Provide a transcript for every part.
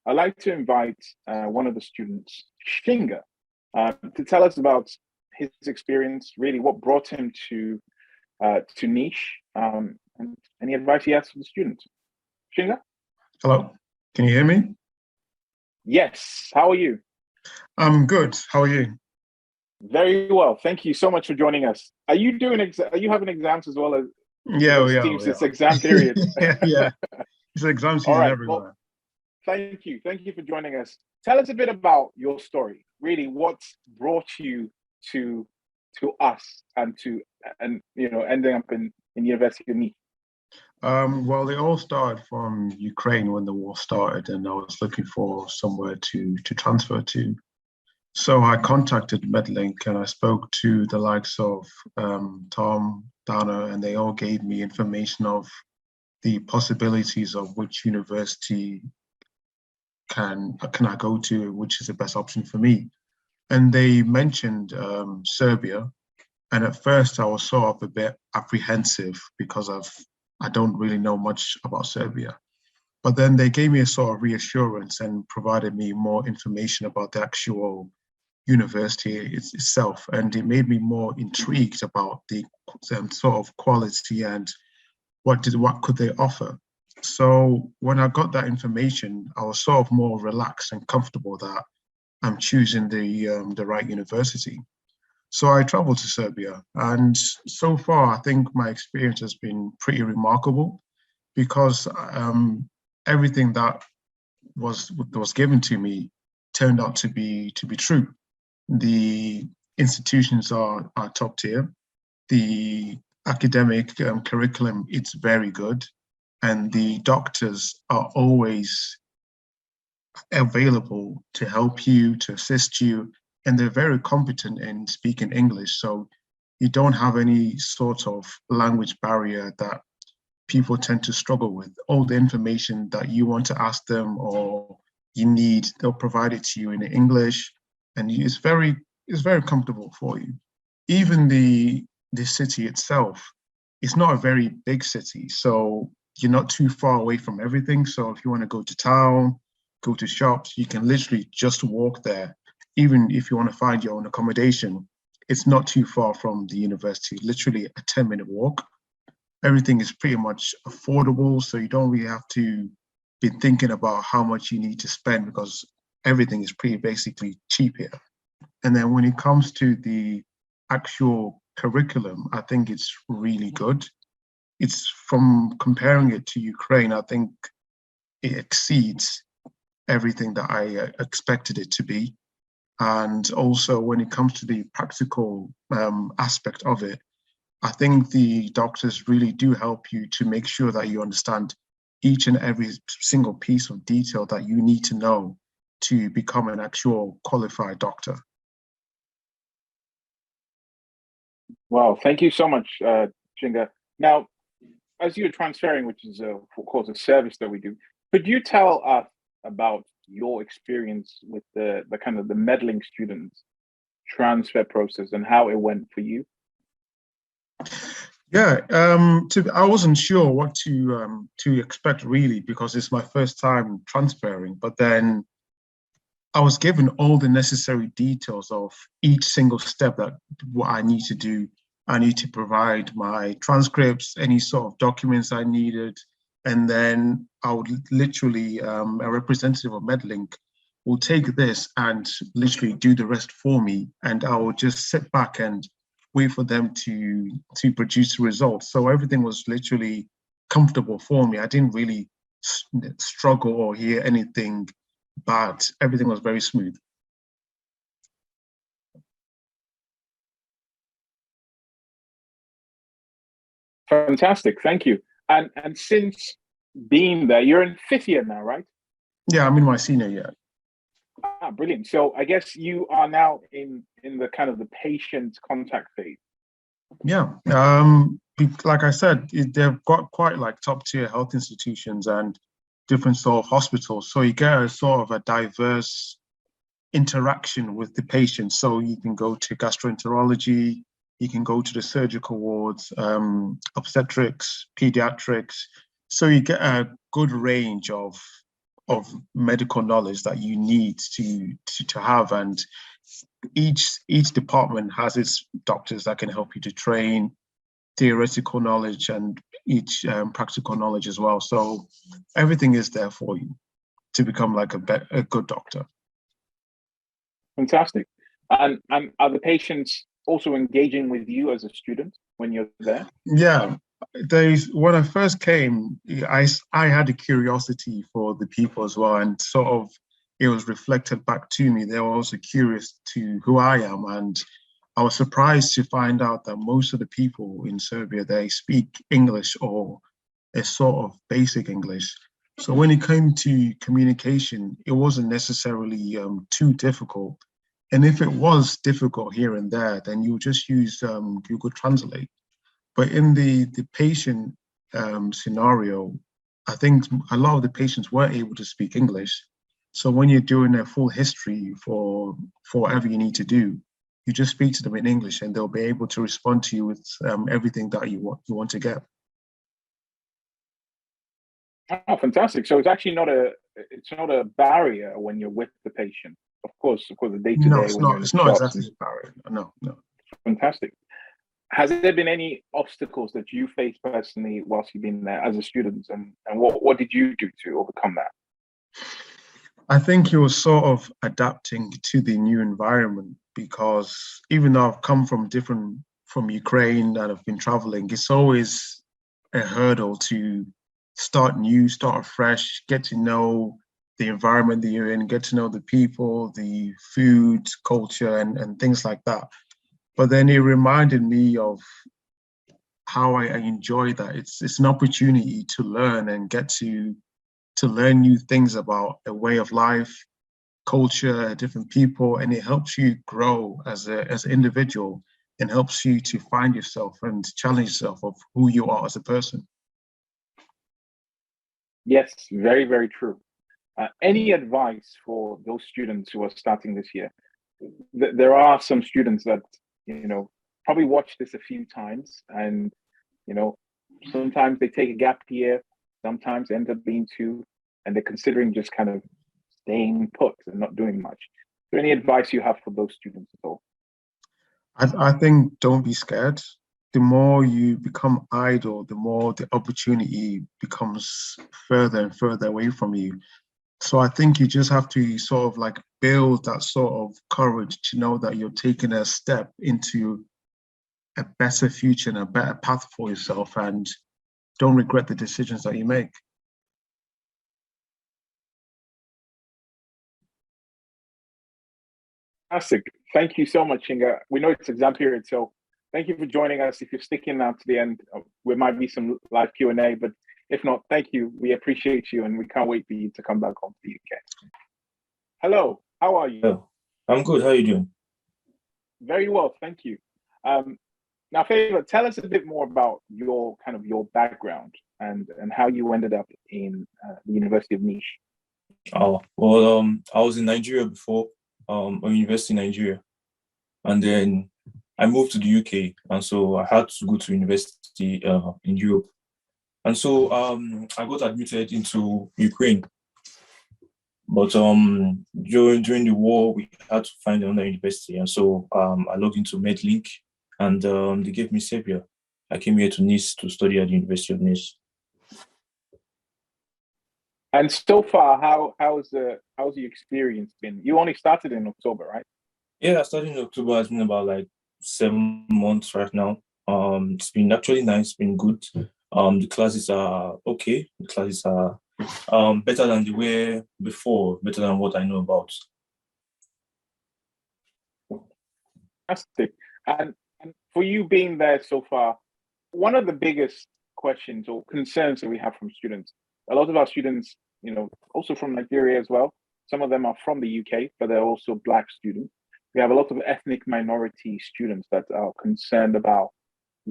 I'd like to invite one of the students, Shinga, to tell us about his experience, really what brought him to niche, and any advice he has for the students. Shinga? Hello, can you hear me? Yes. How are you? I'm good. How are you? Very well. Thank you so much for joining us. Are you doing are you having exams as well as Yeah, it we are. seems it's exam period? Yeah. It's exam All season right. Well, everywhere. thank you. Thank you for joining us. Tell us a bit about your story. Really, what brought you to us and ending up in University of Nice? Well, it all started from Ukraine when the war started, and I was looking for somewhere to transfer to. So I contacted Medlink and I spoke to the likes of Tom, Dana, and they all gave me information of the possibilities of which university can I go to, which is the best option for me. And they mentioned Serbia, and at first I was sort of a bit apprehensive because I don't really know much about Serbia. But then they gave me a sort of reassurance and provided me more information about the actual university itself, and it made me more intrigued about the sort of quality and what could they offer. So when I got that information, I was sort of more relaxed and comfortable that I'm choosing the right university. So I traveled to Serbia, and so far I think my experience has been pretty remarkable because everything that was given to me turned out to be true. The institutions are top tier. The academic curriculum, it's very good, and the doctors are always available to help you, to assist you, and they're very competent in speaking English. So you don't have any sort of language barrier that people tend to struggle with. All the information that you want to ask them or you need, they'll provide it to you in English, and it's very comfortable for you. Even the city itself, it's not a very big city, so you're not too far away from everything. So if you want to go to town, go to shops, you can literally just walk there. Even if you want to find your own accommodation, it's not too far from the university, literally a 10-minute walk. Everything is pretty much affordable, so you don't really have to be thinking about how much you need to spend because everything is pretty basically cheap here. And then when it comes to the actual curriculum, I think it's really good. It's from comparing it to Ukraine, I think it exceeds everything that I expected it to be. And also when it comes to the practical aspect of it, I think the doctors really do help you to make sure that you understand each and every single piece of detail that you need to know to become an actual qualified doctor. Wow, thank you so much, Chinga. Now, as you're transferring, which is of course a service that we do, could you tell us about your experience with the kind of the meddling students transfer process and how it went for you? Yeah, I wasn't sure what to expect really because it's my first time transferring. But then I was given all the necessary details of each single step that what I need to do. I need to provide my transcripts, any sort of documents I needed, and then I would literally a representative of Medlink will take this and literally do the rest for me, and I will just sit back and wait for them to produce the results. So everything was literally comfortable for me. I didn't really struggle or hear anything bad. Everything was very smooth. Fantastic, thank you. And since being there, you're in fifth year now, right? Yeah, I'm in my senior year. Ah, brilliant. So I guess you are now in the kind of the patient contact phase. Yeah, like I said, they've got quite like top tier health institutions and different sort of hospitals. So you get a sort of a diverse interaction with the patient. So you can go to gastroenterology, you can go to the surgical wards, obstetrics, pediatrics. So you get a good range of medical knowledge that you need to have, and each department has its doctors that can help you to train theoretical knowledge and each practical knowledge as well. So everything is there for you to become like a good doctor. Fantastic. And are the patients also engaging with you as a student when you're there? Yeah, when I first came, I had a curiosity for the people as well, and sort of it was reflected back to me. They were also curious to who I am, and I was surprised to find out that most of the people in Serbia, they speak English or a sort of basic English. So when it came to communication, it wasn't necessarily too difficult. And if it was difficult here and there, then you just use Google Translate. But in the patient scenario, I think a lot of the patients were able to speak English. So when you're doing a full history for whatever you need to do, you just speak to them in English, and they'll be able to respond to you with everything that you want to get. Oh, fantastic! So it's not a barrier when you're with the patient. Of course, the day to No, day it's when you're not. in the It's not shops. exactly a barrier. No, no. Fantastic. Has there been any obstacles that you faced personally whilst you've been there as a student, and what did you do to overcome that? I think he was sort of adapting to the new environment, because even though I've come from Ukraine and I've been traveling, it's always a hurdle to start new, start afresh, get to know the environment that you're in, get to know the people, the food, culture, and things like that. But then it reminded me of how I enjoy that. It's an opportunity to learn and get to learn new things about a way of life, culture, different people, and it helps you grow as an individual, and helps you to find yourself and challenge yourself of who you are as a person. Yes, very, very true. Any advice for those students who are starting this year? There are some students that probably watch this a few times, and you know sometimes they take a gap year, sometimes end up being two, and they're considering just kind of staying put and not doing much. Is there any advice you have for those students at all? I think don't be scared. The more you become idle, the more the opportunity becomes further and further away from you. So I think you just have to sort of like build that sort of courage to know that you're taking a step into a better future and a better path for yourself, and don't regret the decisions that you make. Fantastic. Thank you so much, Inga. We know it's exam period, so thank you for joining us. If you're sticking out to the end, there might be some live Q&A, but if not, thank you. We appreciate you, and we can't wait for you to come back home to the UK. Hello, how are you? Oh, I'm good. How are you doing? Very well, thank you. Now, Favor, tell us a bit more about your background and how you ended up in the University of Nice. Oh, well, I was in Nigeria before, a university in Nigeria, and then I moved to the UK, and so I had to go to university in Europe, and so I got admitted into Ukraine, but during the war we had to find another university, and so I logged into MedLink, and they gave me Serbia. I came here to Nice to study at the University of Nice. And so far, how's the experience been? You only started in October, right? Yeah, I started in October. It's been about like 7 months right now. It's been actually nice, it's been good. The classes are okay. The classes are better than they were before, better than what I know about. Fantastic. And for you being there so far, one of the biggest questions or concerns that we have from students, a lot of our students, also from Nigeria as well. Some of them are from the UK, but they're also Black students. We have a lot of ethnic minority students that are concerned about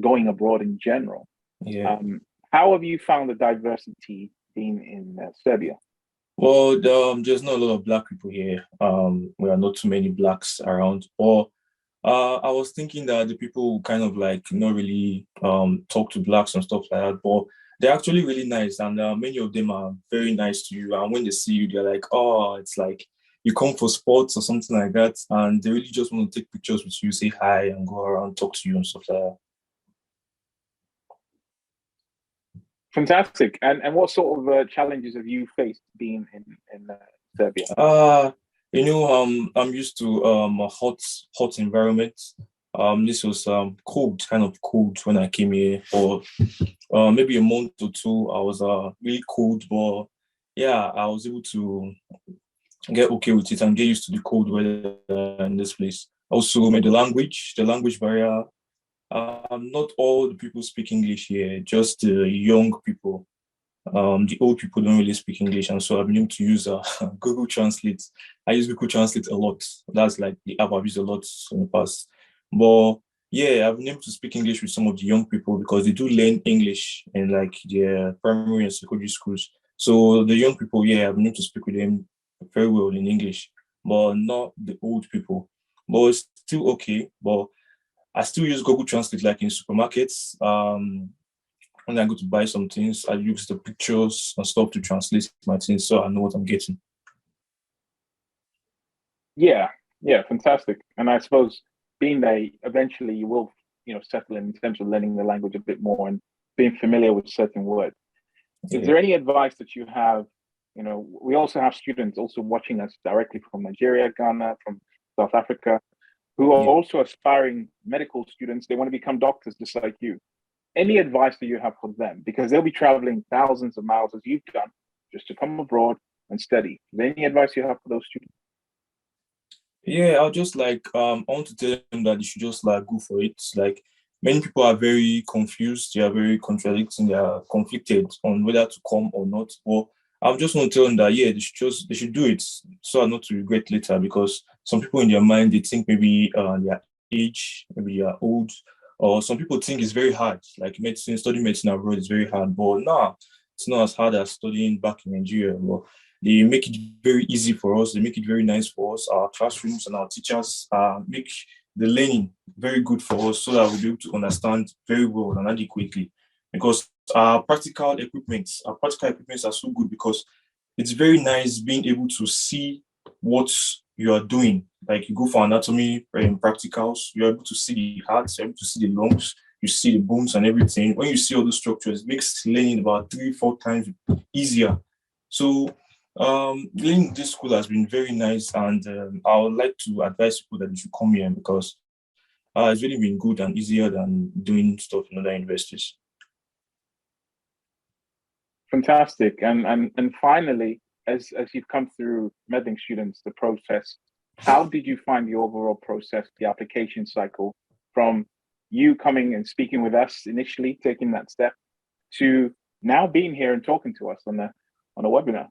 going abroad in general. Yeah. How have you found the diversity being in Serbia? Well, there's not a lot of Black people here. We are not too many Blacks around. Or I was thinking that the people kind of like not really talk to Blacks and stuff like that. But they're actually really nice, and many of them are very nice to you. And when they see you, they're like, "Oh, it's like you come for sports or something like that," and they really just want to take pictures with you, say hi, and go around, talk to you, and stuff like Fantastic. And what sort of challenges have you faced being in Serbia? that. I'm used to a hot environment. This was cold, kind of cold when I came here for maybe a month or two. I was really cold, but yeah, I was able to get okay with it and get used to the cold weather in this place. Also, the language barrier. Not all the people speak English here, just the young people. The old people don't really speak English, and so I've been able to use Google Translate. I use Google Translate a lot. That's like the app I've used a lot in the past. But yeah, I've been able to speak English with some of the young people because they do learn English in like their primary and secondary schools. So the young people, yeah, I've been able to speak with them very well in English, but not the old people. But it's still okay. But I still use Google Translate like in supermarkets. When I go to buy some things, I use the pictures and stuff to translate my things so I know what I'm getting. Yeah, yeah, fantastic. And I suppose being there, eventually you will, settle in terms of learning the language a bit more and being familiar with certain words. Is Yeah, there any advice that you have? We also have students also watching us directly from Nigeria, Ghana, from South Africa, who are yeah. also aspiring medical students. They want to become doctors just like you. Any advice that you have for them? Because they'll be traveling thousands of miles as you've done just to come abroad and study. Is there any advice you have for those students? Yeah, I'll just like I want to tell them that they should just like go for it. Like many people are very confused, they are very contradicting, they are conflicted on whether to come or not. Well, I just want to tell them that yeah, they should do it so as not to regret later because some people in their mind they think maybe their age, maybe they are old, or some people think it's very hard. Like medicine, studying medicine abroad is very hard, but nah, it's not as hard as studying back in Nigeria. Well, they make it very easy for us. They make it very nice for us. Our classrooms and our teachers make the learning very good for us so that we'll be able to understand very well and adequately. Because our practical equipments are so good because it's very nice being able to see what you are doing. Like you go for anatomy practicals, you're able to see the heart, you're able to see the lungs, you see the bones and everything. When you see all the structures, it makes learning about 3, 4 times easier. So learning this school has been very nice, and I would like to advise people that they should come here because it's really been good and easier than doing stuff in other universities. Fantastic. And finally, as you've come through meddling students, the process, how did you find the overall process, the application cycle from you coming and speaking with us initially, taking that step to now being here and talking to us on a webinar?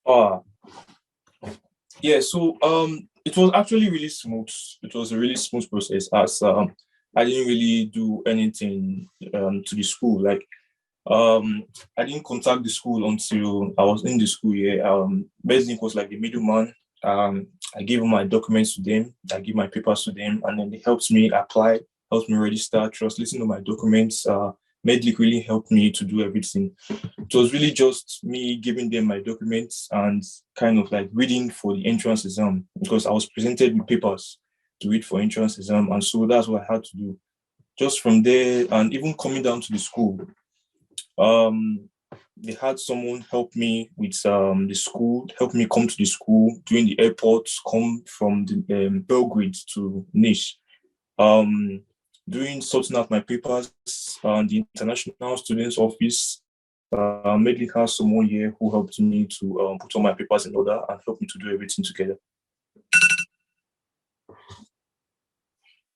Uh, yeah, so it was actually really smooth. It was a really smooth process as I didn't really do anything to the school. Like I didn't contact the school until I was in the school year. Basically was like the middleman. I gave my documents to them, I gave my papers to them, and then they helped me apply, helped me register, translating all my documents. Medlic really helped me to do everything. It was really just me giving them my documents and kind of like reading for the entrance exam because I was presented with papers to read for entrance exam, and so that's what I had to do. Just from there, and even coming down to the school, um, they had someone help me with the school, help me come to the school during the airport, come from the Belgrade to Nice. Um, Doing sorting out my papers, the international students office mainly has someone here who helped me to put all my papers in order and help me to do everything together.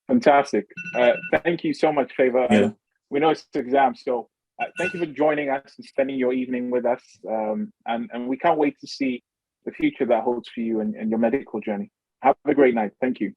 Fantastic. Thank you so much, Favor. Yeah. And we know it's exam, so thank you for joining us and spending your evening with us. And we can't wait to see the future that holds for you and your medical journey. Have a great night. Thank you.